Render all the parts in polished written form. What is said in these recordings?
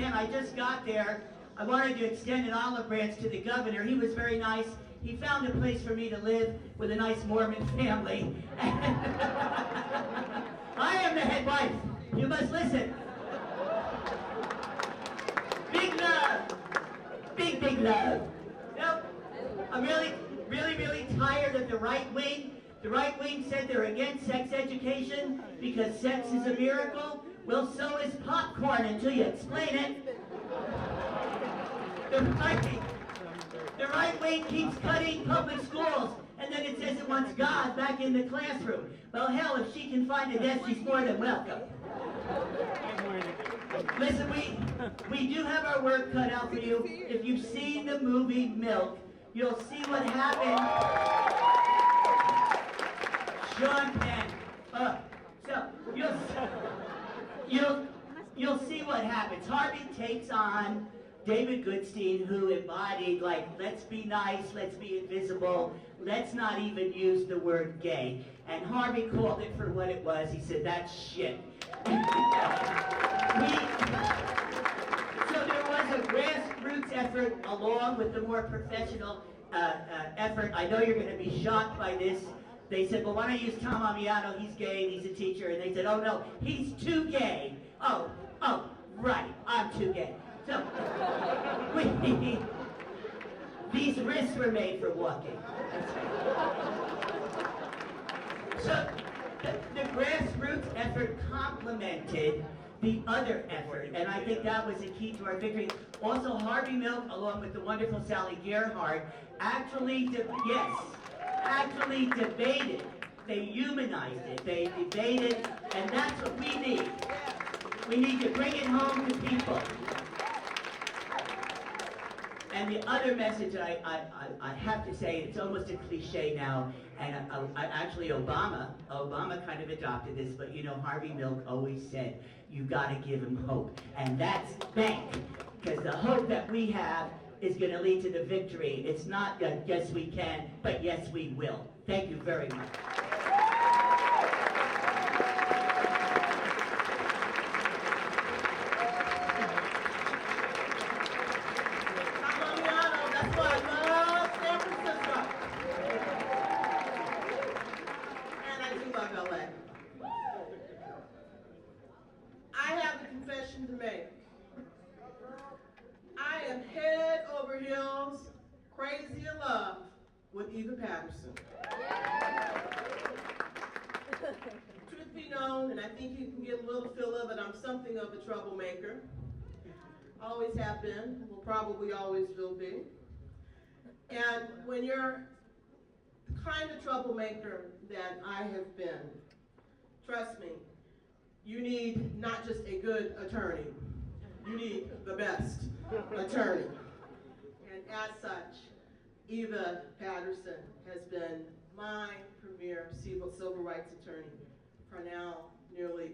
can. I just got there. I wanted to extend an olive branch to the governor. He was very nice. He found a place for me to live with a nice Mormon family. I am the head wife. You must listen. Big love. Big, big love. Nope. I'm really tired of the right wing. The right wing said they're against sex education because sex is a miracle. Well, so is popcorn until you explain it. The right wing keeps cutting public schools, and then it says it wants God back in the classroom. Well, hell, if she can find a desk, she's more than welcome. Listen, we do have our work cut out for you. If you've seen the movie Milk, you'll see what happened. Sean Penn. So you'll see what happens. Harvey takes on David Goodstein, who embodied, like, let's be nice, let's be invisible, let's not even use the word gay. And Harvey called it for what it was. He said, that's shit. So there was a grassroots effort along with the more professional effort. I know you're going to be shocked by this. They said, well, why don't you use Tom Ammiano? He's gay and he's a teacher. And they said, oh, no, he's too gay. Oh, right, I'm too gay. So, these wrists were made for walking. So, the grassroots effort complemented the other effort, and I think that was the key to our victory. Also, Harvey Milk, along with the wonderful Sally Gerhardt, actually debated. They humanized it. They debated, and that's what we need. We need to bring it home to people. And the other message I have to say, it's almost a cliche now, and actually Obama kind of adopted this, but you know, Harvey Milk always said, you gotta give him hope. And that's bank, because the hope that we have is gonna lead to the victory. It's not that yes we can, but yes we will. Thank you very much. To make. I am head over heels, crazy in love with Eva Paterson. Truth be known, and I think you can get a little feel of it, I'm something of a troublemaker. Always have been, will probably always will be. And when you're the kind of troublemaker that I have been, trust me, you need not just a good attorney, you need the best attorney. And as such, Eva Paterson has been my premier civil rights attorney for now nearly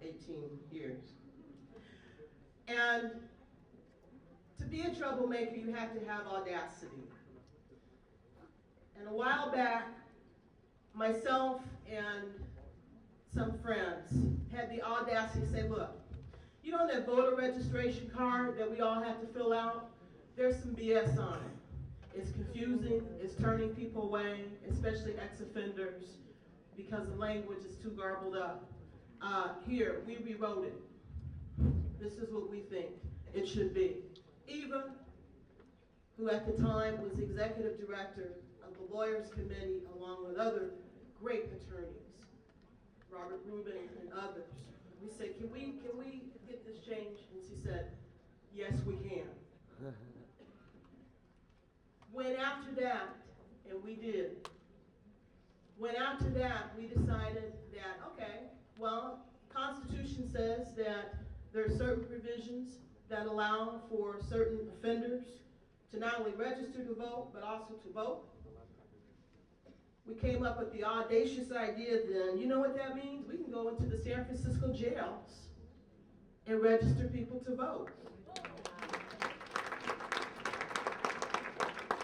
18 years. And to be a troublemaker, you have to have audacity. And a while back, myself and some friends had the audacity to say, look, you know that voter registration card that we all have to fill out? There's some BS on it. It's confusing, it's turning people away, especially ex-offenders, because the language is too garbled up. Here, we rewrote it. This is what we think it should be. Eva, who at the time was executive director of the Lawyers Committee, along with other great attorneys, Robert Rubin and others. We said, can we get this changed? And she said, yes, we can. Went after that, and we did. Went after that, we decided that, okay, well, Constitution says that there are certain provisions that allow for certain offenders to not only register to vote, but also to vote. We came up with the audacious idea then, you know what that means? We can go into the San Francisco jails and register people to vote.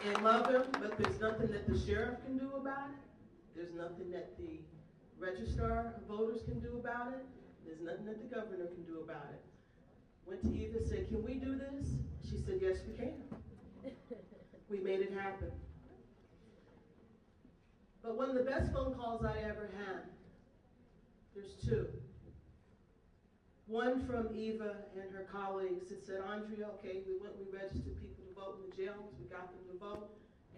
And love them, but there's nothing that the sheriff can do about it. There's nothing that the registrar of voters can do about it. There's nothing that the governor can do about it. went to Eva and said, can we do this? She said, yes, we can. We made it happen. But one of the best phone calls I ever had, there's two. One from Eva and her colleagues that said, Andrea, okay, we registered people to vote in the jails, we got them to vote,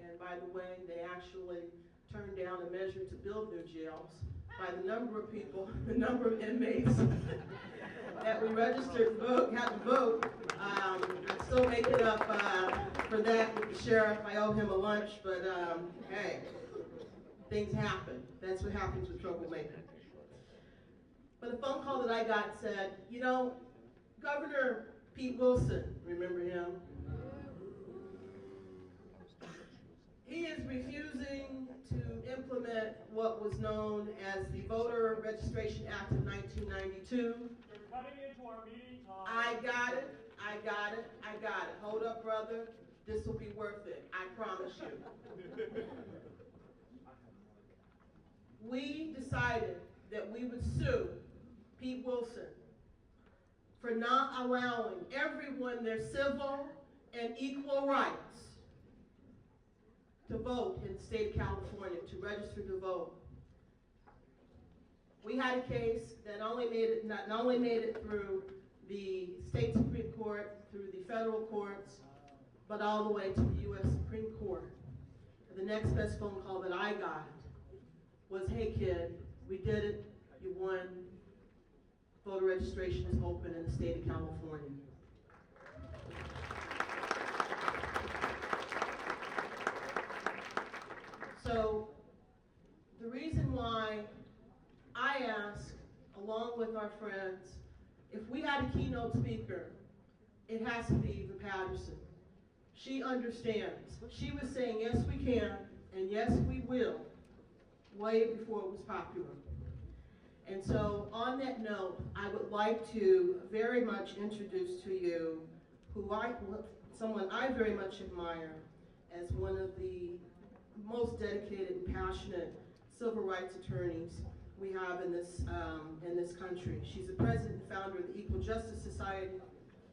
and by the way, they actually turned down a measure to build new jails. By the number of people, the number of inmates that we registered to vote, had to vote, I'm still making up for that with the sheriff. I owe him a lunch, but hey, things happen. That's what happens with troublemakers. But the phone call that I got said, you know, Governor Pete Wilson, remember him? He is refusing to implement what was known as the Voter Registration Act of 1992. You're cutting into our meeting time. I got it. Hold up, brother. This will be worth it. I promise you. We decided that we would sue Pete Wilson for not allowing everyone their civil and equal rights to vote in the state of California, to register to vote. We had a case that not only made it through the state Supreme Court, through the federal courts, but all the way to the U.S. Supreme Court. And the next best phone call that I got was, hey kid, we did it, you won, voter registration is open in the state of California. So the reason why I ask, along with our friends, if we had a keynote speaker, it has to be Eva Paterson. She understands. She was saying, yes, we can, and yes, we will, way before it was popular. And so on that note, I would like to very much introduce to you someone I very much admire as one of the most dedicated and passionate civil rights attorneys we have in this country. She's the president and founder of the Equal Justice Society,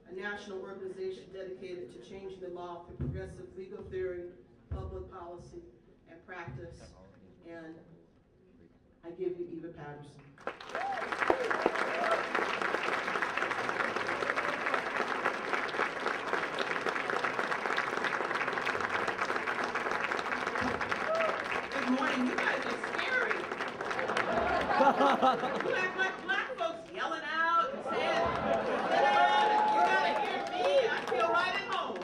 a national organization dedicated to changing the law through progressive legal theory, public policy, and practice. And I give you Eva Paterson. Good morning. You guys are scary. You act like black folks yelling out and saying, "Sit down, you gotta hear me." I feel right at home.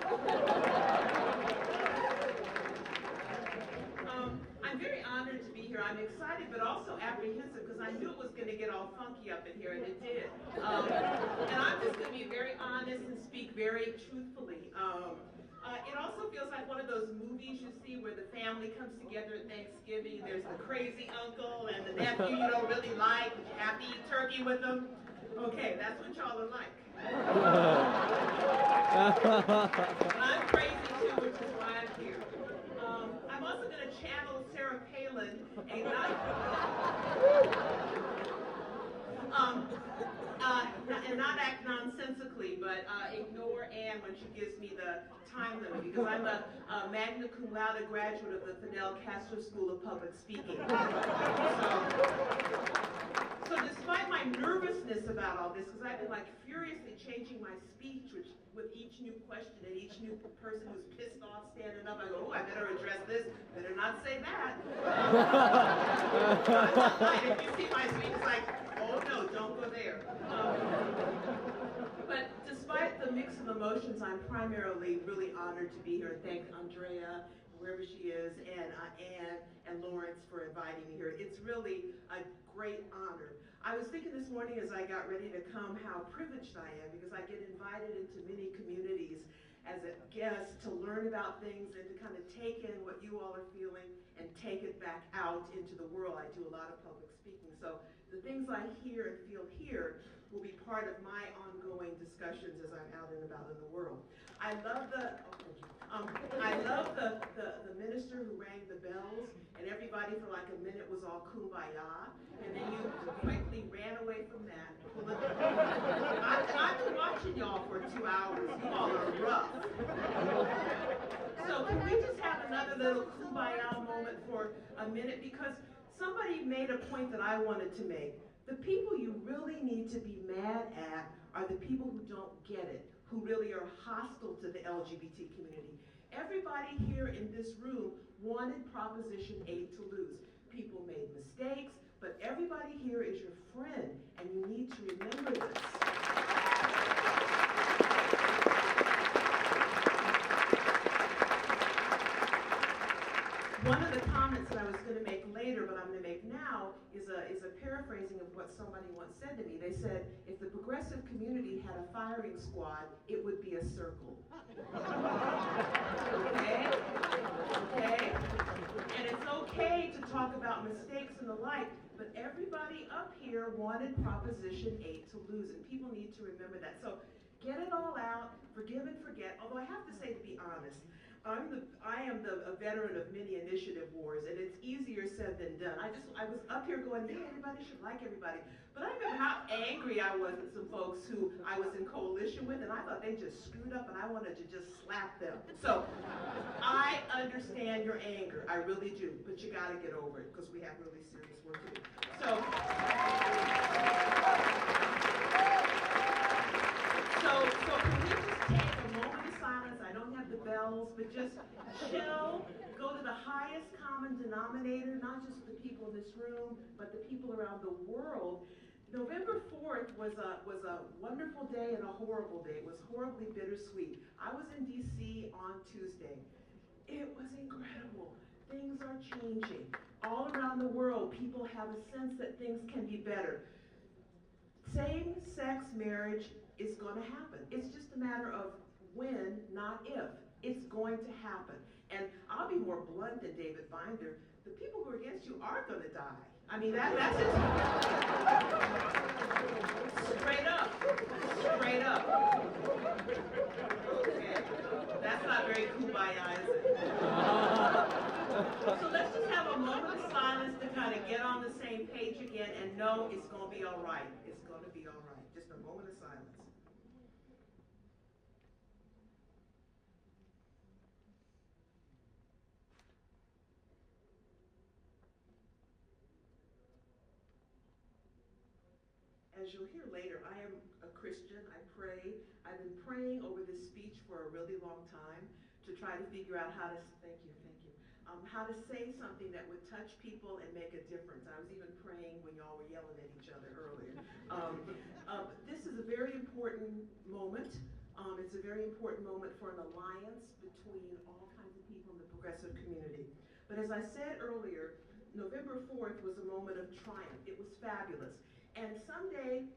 I'm very honored to be here. I'm excited, but also apprehensive because I knew it was going to get all funky up in here, and it did. And I'm just going to be very honest and speak very truthfully. It also feels like one of those movies you see where the family comes together at Thanksgiving. There's the crazy uncle and the nephew you don't really like, but you have to eat turkey with them. Okay, that's what y'all are like. I'm crazy too, which is why I'm here. I'm also going to channel Sarah Palin, and not act nonsensically, but ignore Ann when she gives me the time limit, because I'm a magna cum laude graduate of the Fidel Castro School of Public Speaking. So despite my nervousness about all this, because I've been like furiously changing my speech with each new question and each new person who's pissed off standing up, I go, oh, I better address this, better not say that. I'm not lying. If you see my speech, it's like, oh no, don't go there. But despite the mix of emotions, I'm primarily really honored to be here. Thank Andrea, wherever she is, and Ann and Lawrence for inviting me here. It's really a great honor. I was thinking this morning as I got ready to come how privileged I am, because I get invited into many communities as a guest to learn about things and to kind of take in what you all are feeling and take it back out into the world. I do a lot of public speaking, so the things I hear and feel here will be part of my ongoing discussions as I'm out and about in the world. I love the, oh, thank you. I love the minister who rang the bells, and everybody for like a minute was all kumbaya, and then you quickly ran away from that. I've been watching y'all for 2 hours. You all are rough. So can we just have another little kumbaya moment for a minute? Because somebody made a point that I wanted to make. The people you really need to be mad at are the people who don't get it, who really are hostile to the LGBT community. Everybody here in this room wanted Proposition 8 to lose. People made mistakes, but everybody here is your friend, and you need to remember this. One of the comments that I was going to make later, but I'm going to make now, is a paraphrasing of what somebody once said to me. They said, if the progressive community had a firing squad, it would be a circle. Okay? Okay? And it's okay to talk about mistakes and the like, but everybody up here wanted Proposition 8 to lose, and people need to remember that. So get it all out, forgive and forget, although I have to say, to be honest, I am a veteran of many initiative wars, and it's easier said than done. I was up here going, yeah, everybody should like everybody. But I remember how angry I was at some folks who I was in coalition with, and I thought they just screwed up, and I wanted to just slap them. So I understand your anger, I really do, but you gotta get over it, because we have really serious work to do. So can we just take a moment of silence? I don't have the bells, but just chill, go to the highest common denominator, not just the people in this room, but the people around the world. November 4th was a wonderful day and a horrible day. It was horribly bittersweet. I was in DC on Tuesday. It was incredible. Things are changing. All around the world, people have a sense that things can be better. Same-sex marriage is going to happen. It's just a matter of when, not if. It's going to happen. And I'll be more blunt than David Binder. The people who are against you are going to die. I mean, that's just straight up. Straight up. Okay. That's not very kumbaya, is it? So let's just have a moment of silence to kind of get on the same page again and know it's going to be all right. It's going to be all right. Just a moment of silence. As you'll hear later, I am a Christian. I pray. I've been praying over this speech for a really long time to try to figure out how to, how to say something that would touch people and make a difference. I was even praying when y'all were yelling at each other earlier. This is a very important moment. It's a very important moment for an alliance between all kinds of people in the progressive community. But as I said earlier, November 4th was a moment of triumph. It was fabulous. And someday,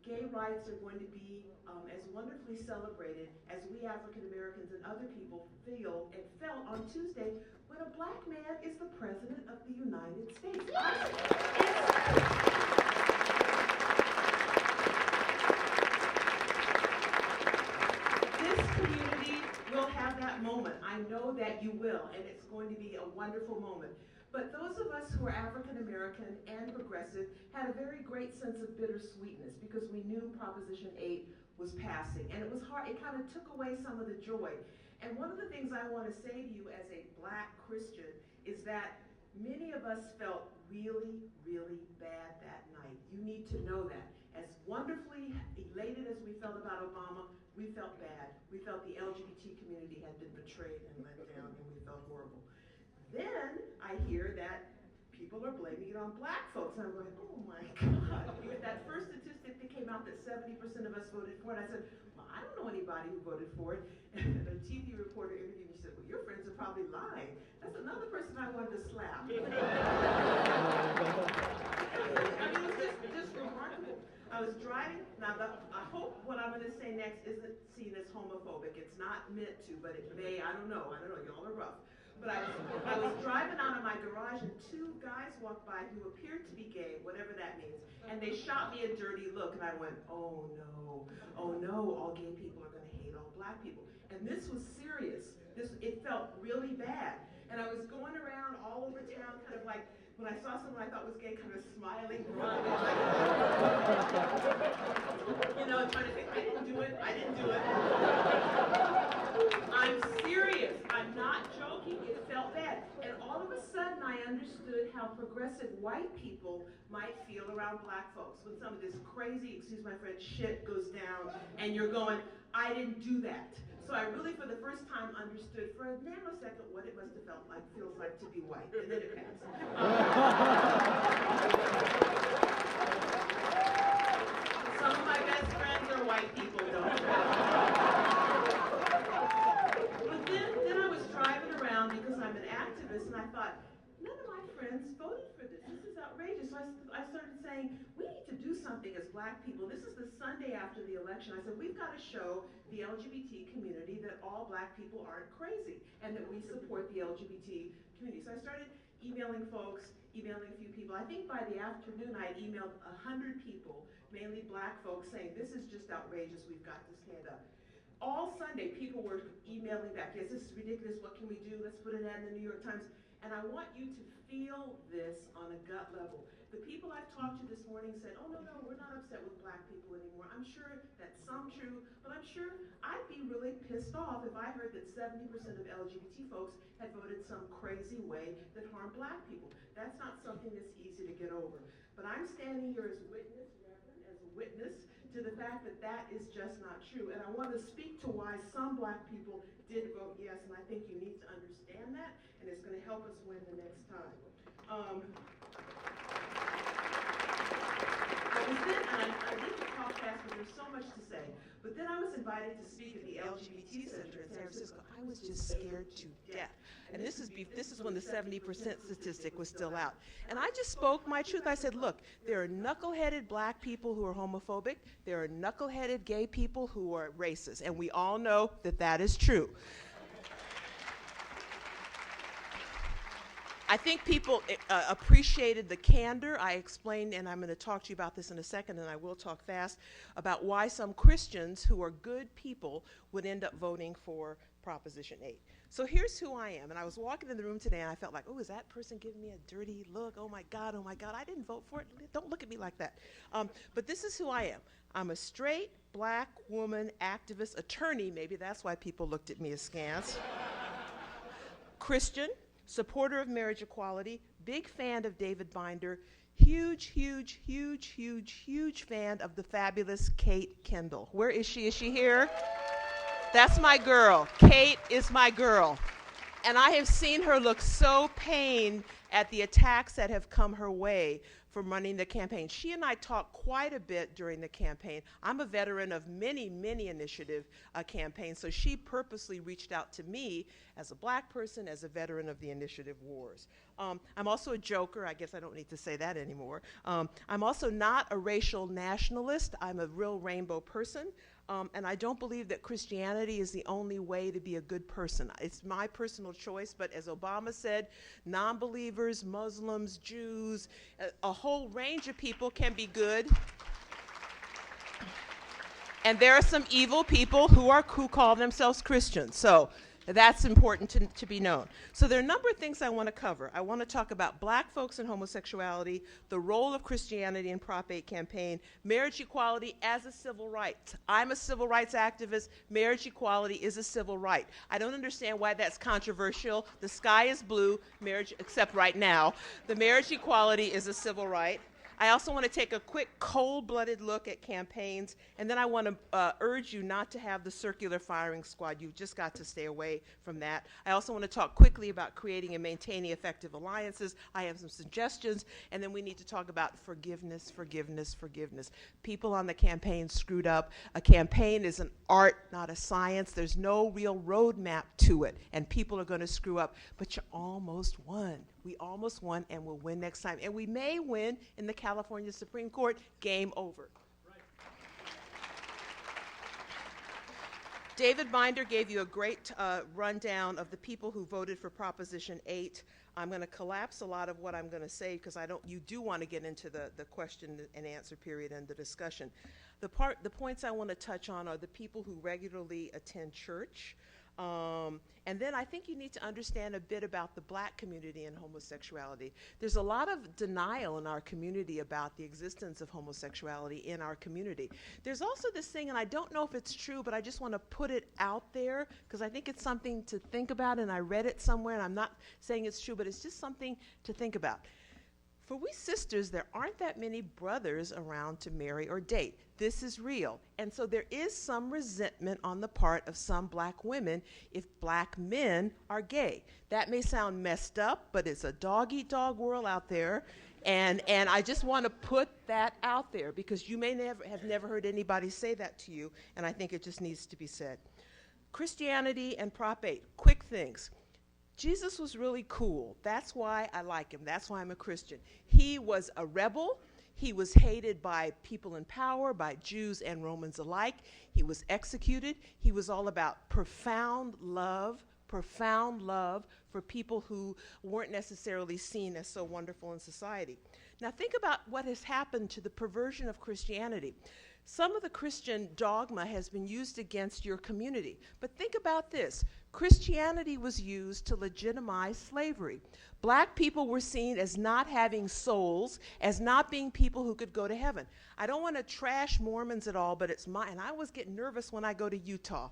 gay rights are going to be as wonderfully celebrated as we African Americans and other people feel and felt on Tuesday when a black man is the President of the United States. This community will have that moment. I know that you will, and it's going to be a wonderful moment. But those of us who are African American and progressive had a very great sense of bittersweetness because we knew Proposition 8 was passing. And it was hard, it kind of took away some of the joy. And one of the things I want to say to you as a black Christian is that many of us felt really, really bad that night. You need to know that. As wonderfully elated as we felt about Obama, we felt bad. We felt the LGBT community had been betrayed and let down, and we felt horrible. Then I hear that people are blaming it on black folks. And I'm going, oh my God. That first statistic that came out that 70% of us voted for it, I said, well, I don't know anybody who voted for it. And a TV reporter interviewed me and said, well, your friends are probably lying. That's another person I wanted to slap. I mean, it was just remarkable. I was driving. Now, I hope what I'm going to say next isn't seen as homophobic. It's not meant to, but it may. I don't know. Y'all are rough. But I was driving out of my garage and two guys walked by who appeared to be gay, whatever that means, and they shot me a dirty look, and I went, oh no, all gay people are going to hate all black people. And this was serious. It felt really bad. And I was going around all over town, kind of like, when I saw someone I thought was gay, kind of smiling broadly, like, trying to say, I didn't do it. I'm serious. I'm not joking. It felt bad. And all of a sudden, I understood how progressive white people might feel around black folks when some of this crazy, excuse my French, shit goes down, and you're going, I didn't do that. So I really, for the first time, understood for a nanosecond what it must have feels like to be white, and then it passed. Some of my best friends are white people, don't you? But then I was driving around because I'm an activist, and I thought, none of my friends voted for this. This is outrageous. So I started saying, we need to do something as black people. This is the Sunday after the election. I said, we've got to show the LGBT community that all black people aren't crazy and that we support the LGBT community. So I started emailing folks, emailing a few people. I think by the afternoon I emailed 100 people, mainly black folks, saying this is just outrageous, we've got to stand up. All Sunday people were emailing back, yes, this is ridiculous, what can we do? Let's put an ad in the New York Times. And I want you to feel this on a gut level. The people I've talked to this morning said, oh, no, we're not upset with black people anymore. I'm sure that's some true, but I'm sure I'd be really pissed off if I heard that 70% of LGBT folks had voted some crazy way that harmed black people. That's not something that's easy to get over. But I'm standing here as a witness to the fact that that is just not true. And I want to speak to why some black people did vote yes, and I think you need to understand that, and it's going to help us win the next time. I need to talk fast because there's so much to say, but then I was invited to speak at the LGBT Center in San Francisco. I was just scared to death. And this is when the 70% statistic was still out. And I just spoke my truth. I said, look, there are knuckleheaded black people who are homophobic. There are knuckleheaded gay people who are racist. And we all know that that is true. I think people appreciated the candor. I explained, and I'm going to talk to you about this in a second, and I will talk fast, about why some Christians who are good people would end up voting for Proposition 8. So here's who I am. And I was walking in the room today, and I felt like, oh, is that person giving me a dirty look? Oh, my God, I didn't vote for it. Don't look at me like that. But this is who I am. I'm a straight, black woman, activist, attorney. Maybe that's why people looked at me askance. Christian. Supporter of marriage equality, big fan of David Binder, huge fan of the fabulous Kate Kendall. Where is she? Is she here? That's my girl. Kate is my girl. And I have seen her look so pained at the attacks that have come her way from running the campaign. She and I talked quite a bit during the campaign. I'm a veteran of many initiative campaigns, so she purposely reached out to me as a black person, as a veteran of the initiative wars. I'm also a joker. I guess I don't need to say that anymore. I'm also not a racial nationalist. I'm a real rainbow person. And I don't believe that Christianity is the only way to be a good person. It's my personal choice, but as Obama said, non-believers, Muslims, Jews, a whole range of people can be good. And there are some evil people who call themselves Christians. So that's important to be known. So there are a number of things I want to cover. I want to talk about black folks and homosexuality, the role of Christianity in Prop 8 campaign, marriage equality as a civil right. I'm a civil rights activist. Marriage equality is a civil right. I don't understand why that's controversial. The sky is blue, marriage, except right now. The marriage equality is a civil right. I also want to take a quick cold-blooded look at campaigns, and then I want to urge you not to have the circular firing squad. You've just got to stay away from that. I also want to talk quickly about creating and maintaining effective alliances. I have some suggestions, and then we need to talk about forgiveness. People on the campaign screwed up. A campaign is an art, not a science. There's no real roadmap to it, and people are going to screw up, but you almost won. We almost won, and we'll win next time. And we may win in the California Supreme Court. Game over. Right. David Binder gave you a great rundown of the people who voted for Proposition 8. I'm going to collapse a lot of what I'm going to say because you do want to get into the question and answer period and the discussion. The points I want to touch on are the people who regularly attend church. And then I think you need to understand a bit about the black community and homosexuality. There's a lot of denial in our community about the existence of homosexuality in our community. There's also this thing, and I don't know if it's true, but I just want to put it out there because I think it's something to think about, and I read it somewhere, and I'm not saying it's true, but it's just something to think about. For we sisters, there aren't that many brothers around to marry or date. This is real. And so there is some resentment on the part of some black women if black men are gay. That may sound messed up, but it's a dog-eat-dog world out there. And I just want to put that out there because you may have never heard anybody say that to you, and I think it just needs to be said. Christianity and Prop 8, quick things. Jesus was really cool. That's why I like him. That's why I'm a Christian. He was a rebel. He was hated by people in power, by Jews and Romans alike. He was executed. He was all about profound love for people who weren't necessarily seen as so wonderful in society. Now think about what has happened to the perversion of Christianity. Some of the Christian dogma has been used against your community. But think about this. Christianity was used to legitimize slavery. Black people were seen as not having souls, as not being people who could go to heaven. I don't want to trash Mormons at all, but and I always get nervous when I go to Utah.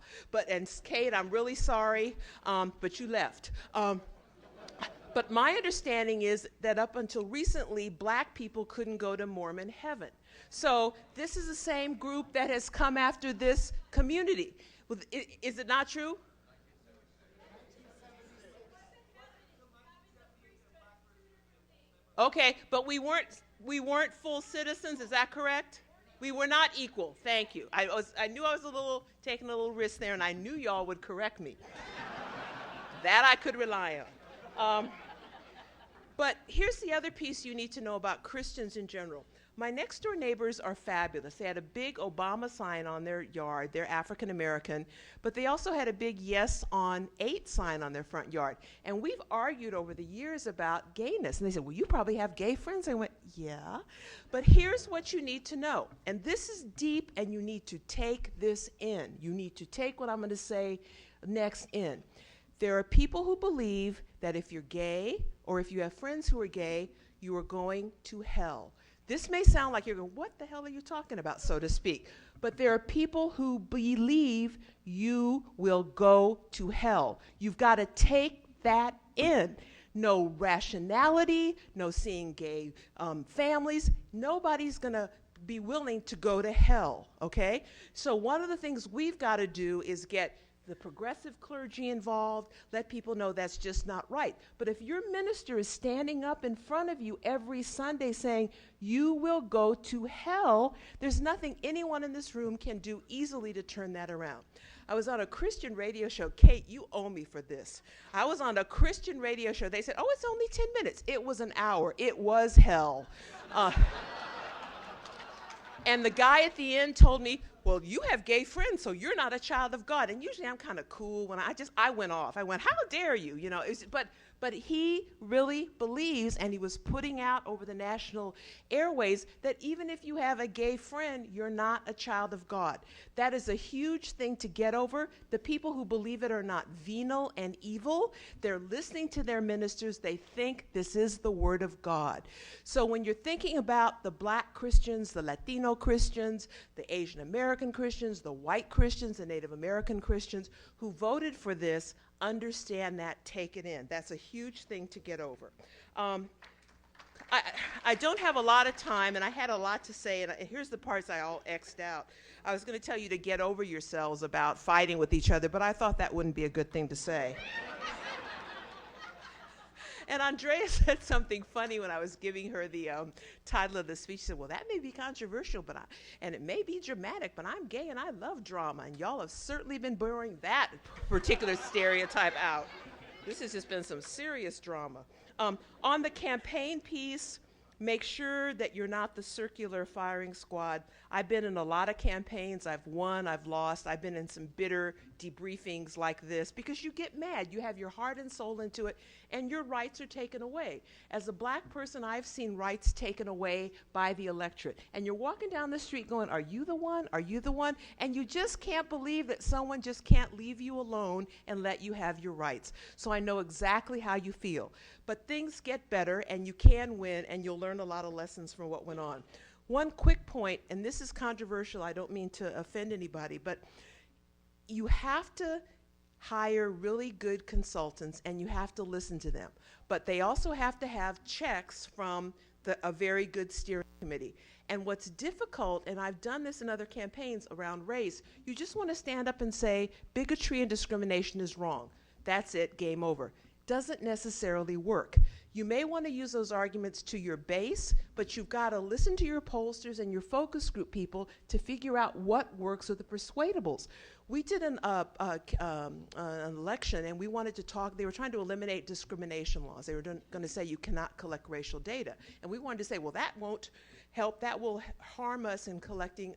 And Kate, I'm really sorry, but you left. But my understanding is that up until recently, black people couldn't go to Mormon heaven. So this is the same group that has come after this community. Is it not true? Okay, but we weren't full citizens, is that correct? We were not equal, thank you. I knew I was taking a little risk there, and I knew y'all would correct me. That I could rely on. But here's the other piece you need to know about Christians in general. My next door neighbors are fabulous. They had a big Obama sign on their yard. They're African American, but they also had a big Yes on 8 sign on their front yard. And we've argued over the years about gayness. And they said, well, you probably have gay friends. I went, yeah. But here's what you need to know. And this is deep, and you need to take this in. You need to take what I'm going to say next in. There are people who believe that if you're gay or if you have friends who are gay, you are going to hell. This may sound like you're going, what the hell are you talking about, so to speak? But there are people who believe you will go to hell. You've got to take that in. No rationality, no seeing gay families. Nobody's going to be willing to go to hell, okay? So one of the things we've got to do is get the progressive clergy involved, let people know that's just not right. But if your minister is standing up in front of you every Sunday saying, you will go to hell, there's nothing anyone in this room can do easily to turn that around. I was on a Christian radio show. Kate, you owe me for this. I was on a Christian radio show. They said, oh, it's only 10 minutes. It was an hour. It was hell. And the guy at the end told me, well, you have gay friends, so you're not a child of God. And usually I'm kind of cool when I went off. I went, how dare you? You know, but he really believes, and he was putting out over the national airways, that even if you have a gay friend, you're not a child of God. That is a huge thing to get over. The people who believe it are not venal and evil. They're listening to their ministers. They think this is the word of God. So when you're thinking about the black Christians, the Latino Christians, the Asian American Christians, the white Christians, the Native American Christians who voted for this, understand that, take it in. That's a huge thing to get over. I don't have a lot of time, and I had a lot to say, and here's the parts I all X'd out. I was going to tell you to get over yourselves about fighting with each other, but I thought that wouldn't be a good thing to say. And Andrea said something funny when I was giving her the title of the speech. She said, well, that may be controversial, and it may be dramatic, but I'm gay and I love drama, and y'all have certainly been bearing that particular stereotype out. This has just been some serious drama. On the campaign piece, Make sure that you're not the circular firing squad. I've been in a lot of campaigns. I've won, I've lost. I've been in some bitter debriefings like this because you get mad. You have your heart and soul into it, and your rights are taken away. As a black person, I've seen rights taken away by the electorate. And you're walking down the street going, are you the one? Are you the one? And you just can't believe that someone just can't leave you alone and let you have your rights. So I know exactly how you feel. But things get better, and you can win, and you'll learn a lot of lessons from what went on. One quick point, and this is controversial, I don't mean to offend anybody, but you have to hire really good consultants, and you have to listen to them. But they also have to have checks from a very good steering committee. And what's difficult, and I've done this in other campaigns around race, you just want to stand up and say, bigotry and discrimination is wrong. That's it, game over. Doesn't necessarily work. You may want to use those arguments to your base, but you've got to listen to your pollsters and your focus group people to figure out what works with the persuadables. We did an election, and we wanted to talk, they were trying to eliminate discrimination laws. They were going to say you cannot collect racial data. And we wanted to say, well, that won't help, that will harm us in collecting,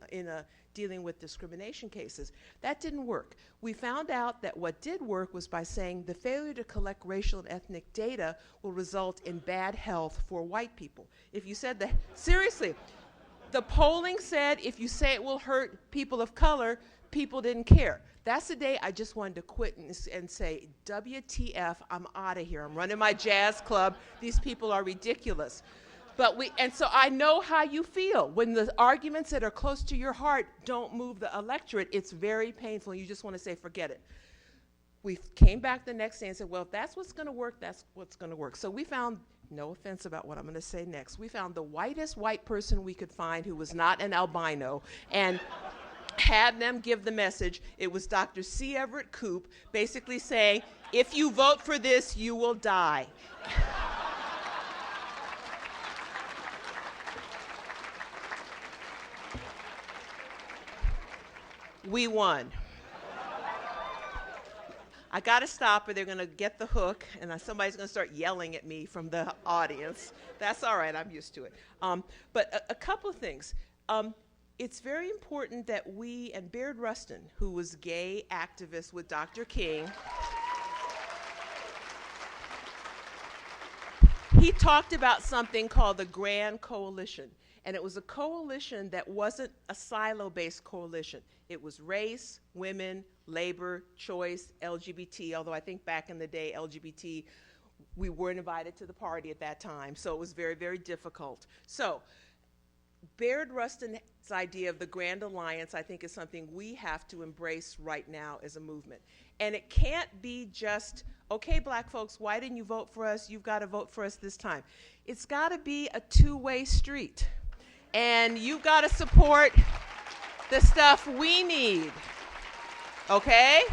dealing with discrimination cases. That didn't work. We found out that what did work was by saying the failure to collect racial and ethnic data will result in bad health for white people. If you said that, seriously, the polling said if you say it will hurt people of color, people didn't care. That's the day I just wanted to quit and say, WTF, I'm out of here. I'm running my jazz club. These people are ridiculous. And so I know how you feel. When the arguments that are close to your heart don't move the electorate, it's very painful. You just want to say, forget it. We came back the next day and said, well, if that's what's going to work, that's what's going to work. So we found, no offense about what I'm going to say next, we found the whitest white person we could find who was not an albino and had them give the message. It was Dr. C. Everett Koop basically saying, if you vote for this, you will die. We won. I got to stop or they're going to get the hook and somebody's going to start yelling at me from the audience. That's all right. I'm used to it. But a couple of things. It's very important that we, and Baird Rustin, who was gay activist with Dr. King, he talked about something called the Grand Coalition. And it was a coalition that wasn't a silo-based coalition. It was race, women, labor, choice, LGBT, although I think back in the day, LGBT, we weren't invited to the party at that time, so it was very, very difficult. So Baird Rustin's idea of the Grand Alliance, I think, is something we have to embrace right now as a movement. And it can't be just, okay, black folks, why didn't you vote for us? You've got to vote for us this time. It's got to be a two-way street. And you've got to support the stuff we need, okay?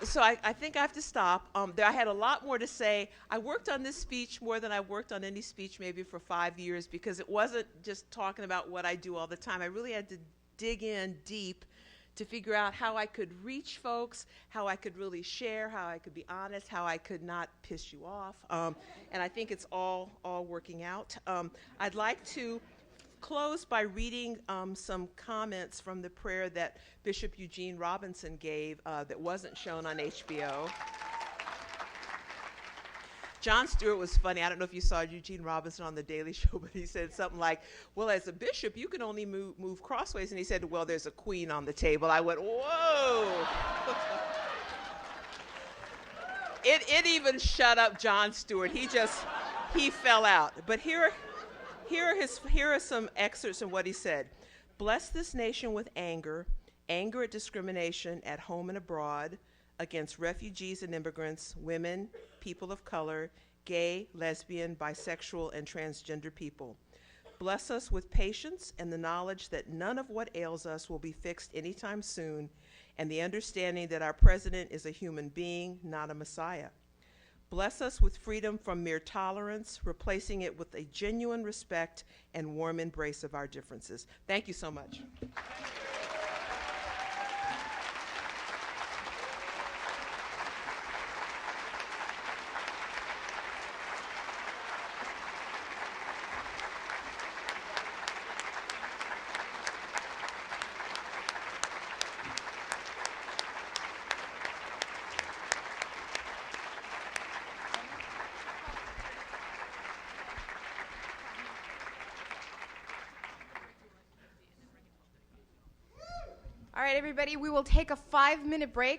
So I think I have to stop. I had a lot more to say. I worked on this speech more than I worked on any speech maybe for 5 years because it wasn't just talking about what I do all the time. I really had to dig in deep to figure out how I could reach folks, how I could really share, how I could be honest, how I could not piss you off. And I think it's all working out. I'd like to close by reading some comments from the prayer that Bishop Eugene Robinson gave that wasn't shown on HBO. Jon Stewart was funny. I don't know if you saw Eugene Robinson on The Daily Show, but he said something like, well, as a bishop, you can only move crossways. And he said, well, there's a queen on the table. I went, whoa. It even shut up Jon Stewart. He fell out. But here are some excerpts of what he said. Bless this nation with anger at discrimination at home and abroad against refugees and immigrants, women, people of color, gay, lesbian, bisexual, and transgender people. Bless us with patience and the knowledge that none of what ails us will be fixed anytime soon, and the understanding that our president is a human being, not a messiah. Bless us with freedom from mere tolerance, replacing it with a genuine respect and warm embrace of our differences. Thank you so much. All right, everybody, we will take a 5-minute break.